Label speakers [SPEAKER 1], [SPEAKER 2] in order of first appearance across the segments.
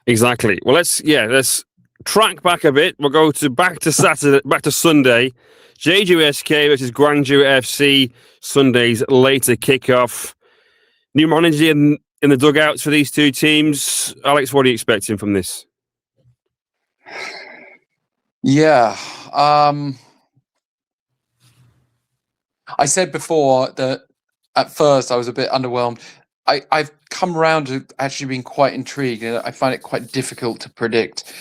[SPEAKER 1] Exactly. Well, let's track back a bit. We'll go to back to Sunday. Jeju SK versus Gwangju FC. Sunday's later kickoff. New manager in the dugouts for these two teams. Alex, what are you expecting from this?
[SPEAKER 2] Yeah. I said before that at first I was a bit underwhelmed. I've come around to actually being quite intrigued, and I find it quite difficult to predict.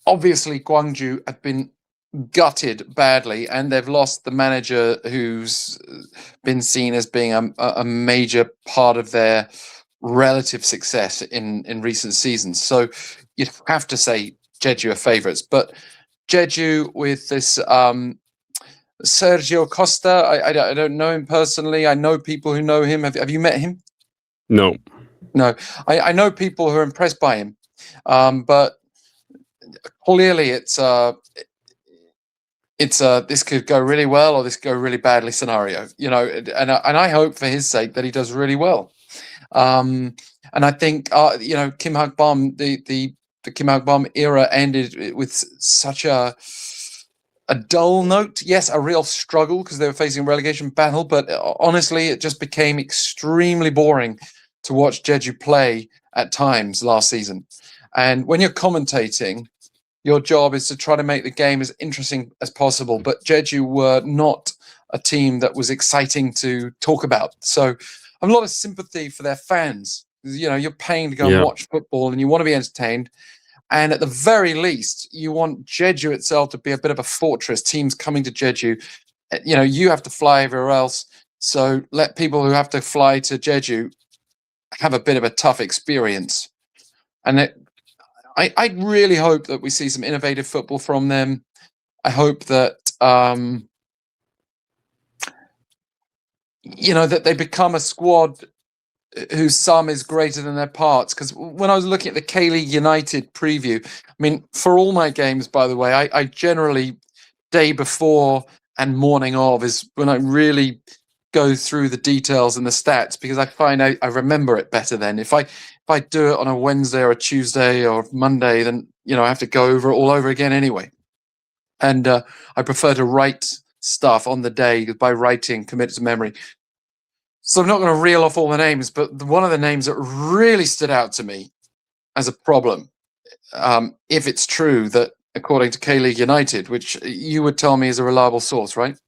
[SPEAKER 2] Obviously, Gwangju have been gutted badly, and they've lost the manager who's been seen as being a major part of their relative success in recent seasons. So you'd have to say Jeju are favourites, but Jeju with this Sergio Costa, I don't know him personally. I know people who know him. Have you met him?
[SPEAKER 1] No.
[SPEAKER 2] I know people who are impressed by him, but clearly it's this could go really well or this could go really badly scenario, and I hope for his sake that he does really well. And I think Kim Hak-bom, the Kim Hak-bom era ended with such a dull note. Yes, a real struggle because they were facing a relegation battle, but honestly, it just became extremely boring to watch Jeju play at times last season. And when you're commentating, your job is to try to make the game as interesting as possible. But Jeju were not a team that was exciting to talk about. So I have a lot of sympathy for their fans. You're paying to go and watch football and you want to be entertained. And at the very least, you want Jeju itself to be a bit of a fortress. Teams coming to Jeju, you have to fly everywhere else. So let people who have to fly to Jeju have a bit of a tough experience. And I really hope that we see some innovative football from them. I hope that that they become a squad whose sum is greater than their parts. Because when I was looking at the K-League United preview, I mean, for all my games, by the way, I generally day before and morning of is when I really go through the details and the stats, because I find I remember it better then. If I do it on a Wednesday or a Tuesday or Monday, then I have to go over it all over again anyway. And I prefer to write stuff on the day, by writing, commit to memory. So I'm not going to reel off all the names, but one of the names that really stood out to me as a problem, if it's true that according to K-League United, which you would tell me is a reliable source, right?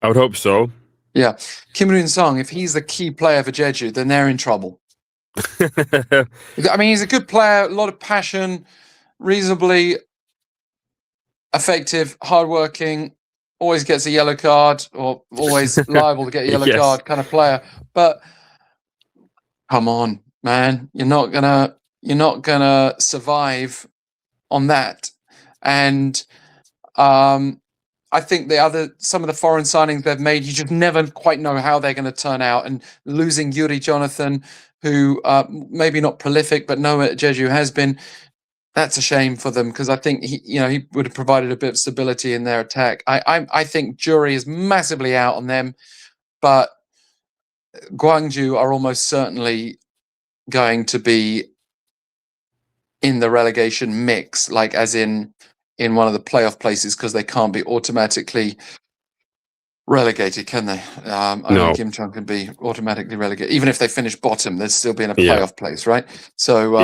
[SPEAKER 1] I would hope so.
[SPEAKER 2] Yeah. Kim Ryun-sung, if he's the key player for Jeju, then they're in trouble. I mean, he's a good player, a lot of passion, reasonably effective, hardworking, always gets a yellow card or always liable to get a yellow card kind of player. But come on, man, you're not gonna survive on that. And I think some of the foreign signings they've made, you just never quite know how they're going to turn out. And losing Yuri Jonathan, who maybe not prolific, but no at Jeju has been, that's a shame for them, because I think he would have provided a bit of stability in their attack. I think jury is massively out on them, but Gwangju are almost certainly going to be in the relegation mix, like as in one of the playoff places, because they can't be automatically relegated, can they? Only Kim Chung can be automatically relegated. Even if they finish bottom, they'd still be in a playoff place, right? So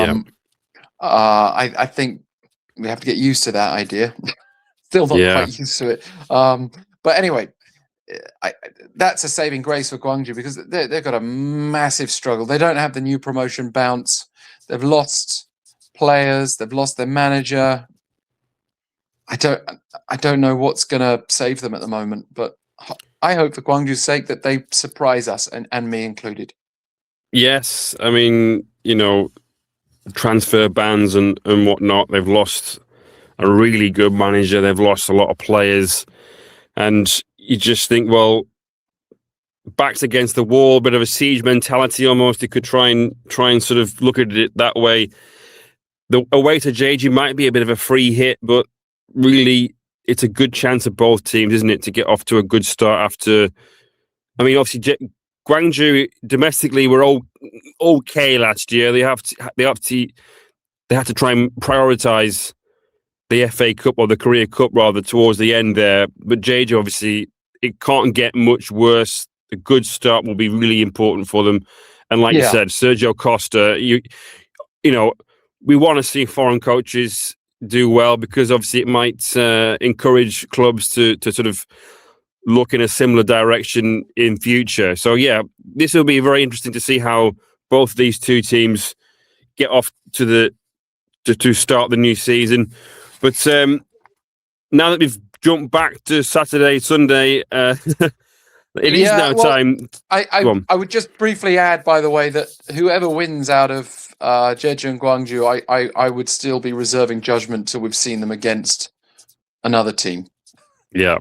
[SPEAKER 2] I think we have to get used to that idea. Still not quite used to it. But anyway, that's a saving grace for Gwangju, because they've got a massive struggle. They don't have the new promotion bounce. They've lost players. They've lost their manager. I don't know what's going to save them at the moment, but I hope for Gwangju's sake that they surprise us, and me included.
[SPEAKER 1] Yes, I mean, transfer bans and whatnot. They've lost a really good manager. They've lost a lot of players, and you just think, well, backs against the wall, bit of a siege mentality almost. You could try and sort of look at it that way. The away to Jeju might be a bit of a free hit, but really, it's a good chance of both teams, isn't it, to get off to a good start after. I mean, obviously, Gwangju domestically were all okay last year. They have to they had to try and prioritise the FA Cup or the Korea Cup rather towards the end there. But Jeju, obviously, it can't get much worse. A good start will be really important for them. And like you said, Sergio Costa, you know, we want to see foreign coaches do well because obviously it might encourage clubs to sort of look in a similar direction in future. So yeah, this will be very interesting to see how both these two teams get off to start the new season. But now that we've jumped back to Saturday, Sunday, it is now time.
[SPEAKER 2] I would just briefly add, by the way, that whoever wins out of Jeju and Gwangju, I would still be reserving judgment till we've seen them against another team.
[SPEAKER 1] Yeah.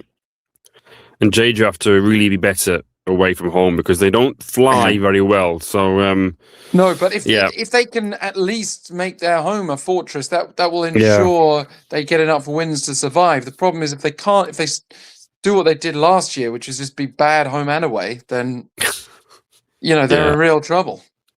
[SPEAKER 1] And Jeju have to really be better away from home because they don't fly very well. So
[SPEAKER 2] no, but if they can at least make their home a fortress, that will ensure they get enough wins to survive. The problem is if they do what they did last year, which is just be bad home and away, then they're in real trouble.